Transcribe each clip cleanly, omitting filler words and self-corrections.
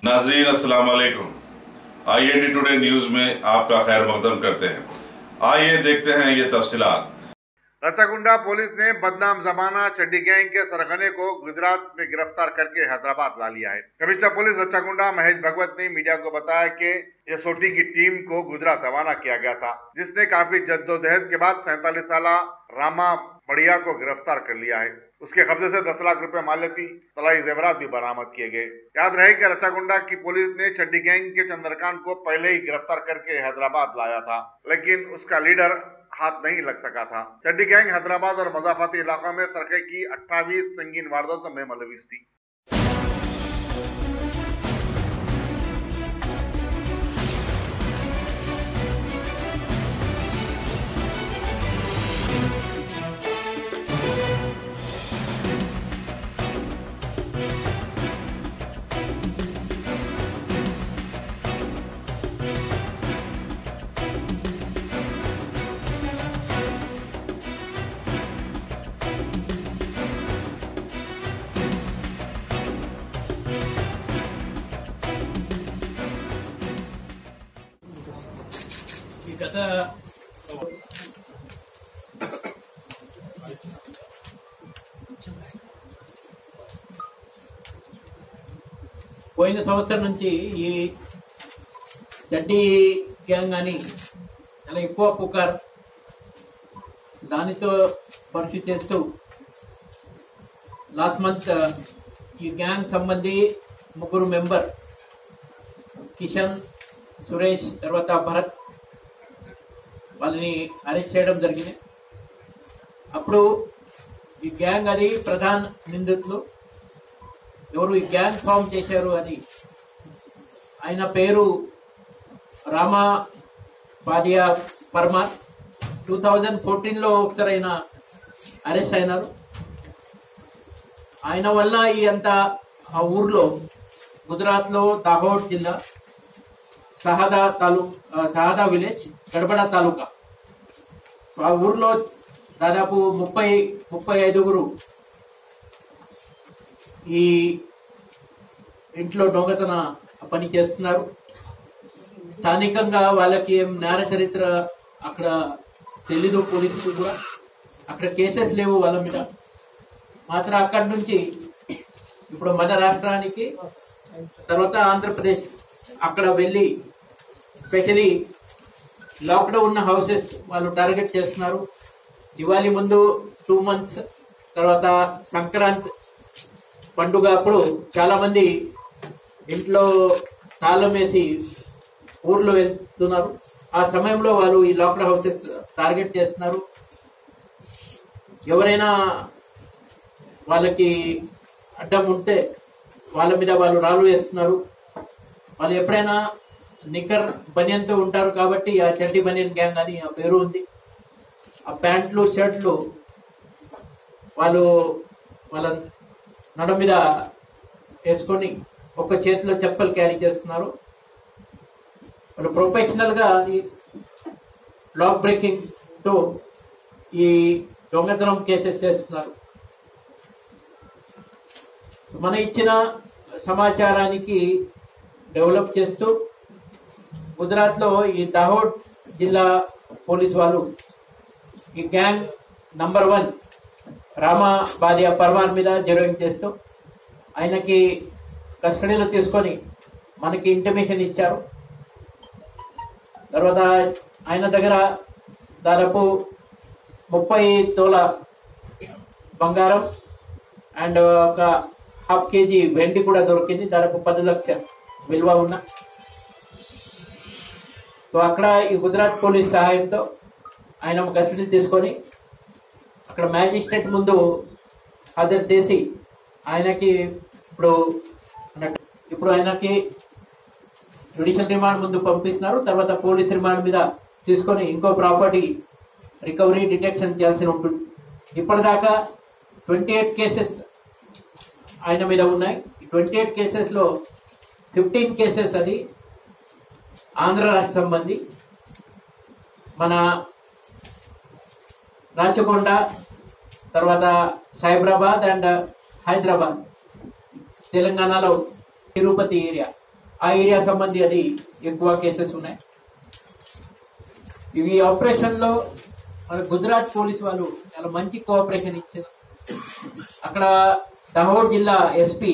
नाजरीन अस्सलाम वालेकुम। IND टुडे न्यूज में आपका खैर मकदम करते हैं। आइए देखते हैं ये तफसीलात। रचाकुंडा पुलिस ने बदनाम जमाना चड्डी गैंग के सरगने को गुजरात में गिरफ्तार करके हैदराबाद ला लिया है। कमिश्नर पुलिस रचाकुंडा महेश भगवत ने मीडिया को बताया कि एसओटी की टीम को गुजरात रवाना किया गया था, जिसने काफी जद्दोजहद के बाद 47 साल रामा बढ़िया को गिरफ्तार कर लिया है। उसके कब्जे से 10 लाख रुपए माल्यती तलाई जेवरात भी बरामद किए गए। याद रहे कि रचाकुंडा की पुलिस ने चड्डी गैंग के चंद्रकांत को पहले ही गिरफ्तार करके हैदराबाद लाया था, लेकिन उसका लीडर हाथ नहीं लग सका था। चड्डी गैंग हैदराबाद और मजाफाती इलाकों में सरके की 28 संगीन वारदातों में मुलविस थी। గత పోయిన సంవత్సరం నుంచి ఈ చడ్డీ గ్యాంగ్ అని చాలా ఎక్కువ పుకార్, దానితో పర్సూ చేస్తూ లాస్ట్ మంత్ ఈ గ్యాంగ్ సంబంధి ముగ్గురు మెంబర్ కిషన్, సురేష్ తర్వాత భరత్ వాళ్ళని అరెస్ట్ చేయడం జరిగింది. అప్పుడు ఈ గ్యాంగ్ అది ప్రధాన నిందితులు ఎవరు ఈ గ్యాంగ్ ఫామ్ చేశారు అని ఆయన పేరు రామా బాధియా పర్మార్. 2014లో ఒకసారి ఆయన అరెస్ట్ అయినారు. ఆయన వల్ల ఈ అంతా ఆ ఊర్లో గుజరాత్లో దాహోడ్ జిల్లా సహదా విలేజ్ గడబడ తాలూకా, ఆ ఊర్లో దాదాపు 35 ఈ ఇంట్లో దొంగతన పని చేస్తున్నారు. స్థానికంగా వాళ్ళకి ఏం నేర చరిత్ర అక్కడ తెలీదు, పోలీసులు కూడా అక్కడ కేసెస్ లేవు వాళ్ళ మీద. మాత్రం అక్కడి నుంచి ఇప్పుడు మన రాష్ట్రానికి తర్వాత ఆంధ్రప్రదేశ్ అక్కడ వెళ్ళి స్పెషలీ లాక్డౌన్ ఉన్న హౌసెస్ వాళ్ళు టార్గెట్ చేస్తున్నారు. దివాళీ ముందు 2 months తర్వాత సంక్రాంతి పండుగ అప్పుడు చాలా మంది ఇంట్లో తాళం వేసి ఊర్లో వెళ్తున్నారు. ఆ సమయంలో వాళ్ళు ఈ లాక్డౌన్ హౌసెస్ టార్గెట్ చేస్తున్నారు. ఎవరైనా వాళ్ళకి అడ్డం ఉంటే వాళ్ళ మీద వాళ్ళు రాళ్ళు వేస్తున్నారు. వాళ్ళు ఎప్పుడైనా నిక్కర్ బనియన్తో ఉంటారు కాబట్టి ఆ చడ్డీ బనియన్ గ్యాంగ్ అని ఆ పేరు ఉంది. ఆ ప్యాంట్లు షర్ట్లు వాళ్ళు వాళ్ళ నడ మీద వేసుకొని ఒక చేతిలో చెప్పలు క్యారీ చేస్తున్నారు. వాళ్ళు ప్రొఫెషనల్ గా ఈ లాక్ బ్రేకింగ్ తో ఈ దొంగతనం కేసెస్ చేస్తున్నారు. మన ఇచ్చిన సమాచారానికి డెవలప్ చేస్తూ గుజరాత్లో ఈ దాహోడ్ జిల్లా పోలీస్ వాళ్ళు ఈ గ్యాంగ్ నంబర్ 1 రామా బాధియా పర్మార్ మీద జెరోయింగ్ చేస్తూ ఆయనకి కస్టడీలో తీసుకొని మనకి ఇంటిమేషన్ ఇచ్చారు. తర్వాత ఆయన దగ్గర దాదాపు 30 తోల బంగారం అండ్ ఒక ½ kg వెండి కూడా దొరికింది, దాదాపు 10 లక్షల విలువ ఉన్న. సో అక్కడ ఈ గుజరాత్ పోలీస్ సహాయంతో ఆయన కస్టడీ తీసుకొని అక్కడ మ్యాజిస్ట్రేట్ ముందు హాజరు చేసి ఆయనకి ఇప్పుడు ఆయనకి జ్యుడిషియల్ రిమాండ్ ముందు పంపిస్తున్నారు. తర్వాత పోలీస్ రిమాండ్ మీద తీసుకొని ఇంకో ప్రాపర్టీ రికవరీ డిటెక్షన్ చేయాల్సి ఉంటుంది. ఇప్పటిదాకా 28 కేసెస్ ఆయన మీద ఉన్నాయి. 28 కేసెస్లో 15 కేసెస్ అది ఆంధ్ర రాష్ట్రం మంది, మన రాచకొండ తర్వాత సైబరాబాద్ అండ్ హైదరాబాద్, తెలంగాణలో తిరుపతి ఏరియా ఆ ఏరియా సంబంధి అది ఎక్కువ కేసెస్ ఉన్నాయి. ఇవి ఆపరేషన్ లో మన గుజరాత్ పోలీస్ వాళ్ళు చాలా మంచి కోఆపరేషన్ ఇచ్చారు. అక్కడ దహోడ్ జిల్లా ఎస్పీ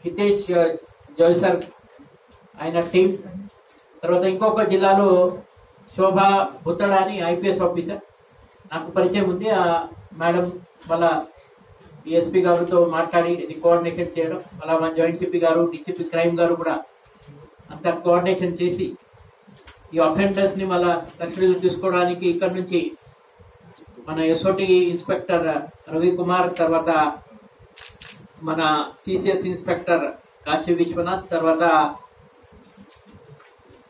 హితేష్ జోల్సర్ ఆయన టీం, తర్వాత ఇంకొక జిల్లాలో శోభా బుత్తడా అని ఐపీఎస్ ఆఫీసర్ నాకు పరిచయం ఉంది. ఆ మేడం వాళ్ళ ఎస్పీ గారితో మాట్లాడి ఇది కోఆర్డినేషన్ చేయడం, అలా మన జాయింట్ సిపి గారు, డిసిపి క్రైమ్ గారు కూడా అంతా కోఆర్డినేషన్ చేసి ఈ అఫెండర్స్ ని మళ్ళా కస్టడీలో తీసుకోవడానికి ఇక్కడ నుంచి మన ఎస్ఓటి ఇన్స్పెక్టర్ రవి కుమార్, తర్వాత మన సిసిఎస్ ఇన్స్పెక్టర్ కాశీ విశ్వనాథ్, తర్వాత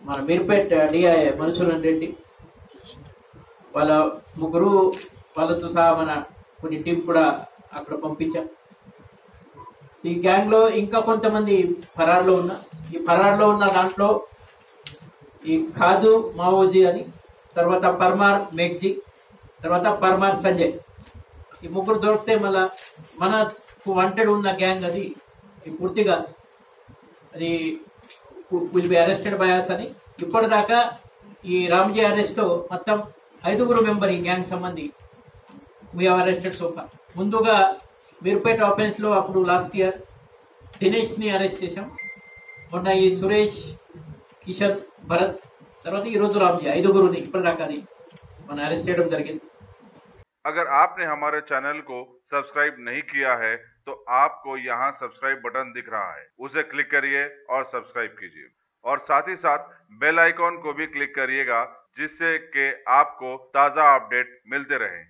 మన మీర్పేట్ డిఐ మనుషులన్ రెడ్డి, వాళ్ళ ముగ్గురు వాళ్ళతో సహా మన కొన్ని టీం కూడా అక్కడ పంపించాం. ఈ గ్యాంగ్ లో ఇంకా కొంతమంది ఫరార్లో ఉన్న, ఈ ఫరార్లో ఉన్న దాంట్లో ఈ ఖాజు మావోజీ అని, తర్వాత పర్మార్ మేఘ్జీ, తర్వాత పర్మార్ సంజయ్, ఈ ముగ్గురు దొరికితే మళ్ళా మనకు వాంటెడ్ ఉన్న గ్యాంగ్ అది పూర్తిగా అది will be arrested by us అని. ఇప్పటిదాకా ఈ రామ్జీ అరెస్ట్ తో మొత్తం 5 మెంబర్ ఈ గ్యాంగ్ సంబంధి వీ హావ్ అరెస్టెడ్ సోఫా. ముందుగా మీర్పేట్ ఆఫెన్స్ లో అప్పుడు లాస్ట్ ఇయర్ దినేష్ ని అరెస్ట్ చేశాం, మొన్న ఈ సురేష్, కిషన్, భరత్, తర్వాత ఈ రోజు రామ్జీ, 5 ఇప్పటిదాకా మనం అరెస్ట్ చేయడం జరిగింది. अगर आपने हमारे चैनल को सब्सक्राइब नहीं किया है तो आपको यहाँ सब्सक्राइब बटन दिख रहा है, उसे क्लिक करिए और सब्सक्राइब कीजिए और साथ ही साथ बेल आइकॉन को भी क्लिक करिएगा जिससे कि आपको ताज़ा अपडेट मिलते रहें।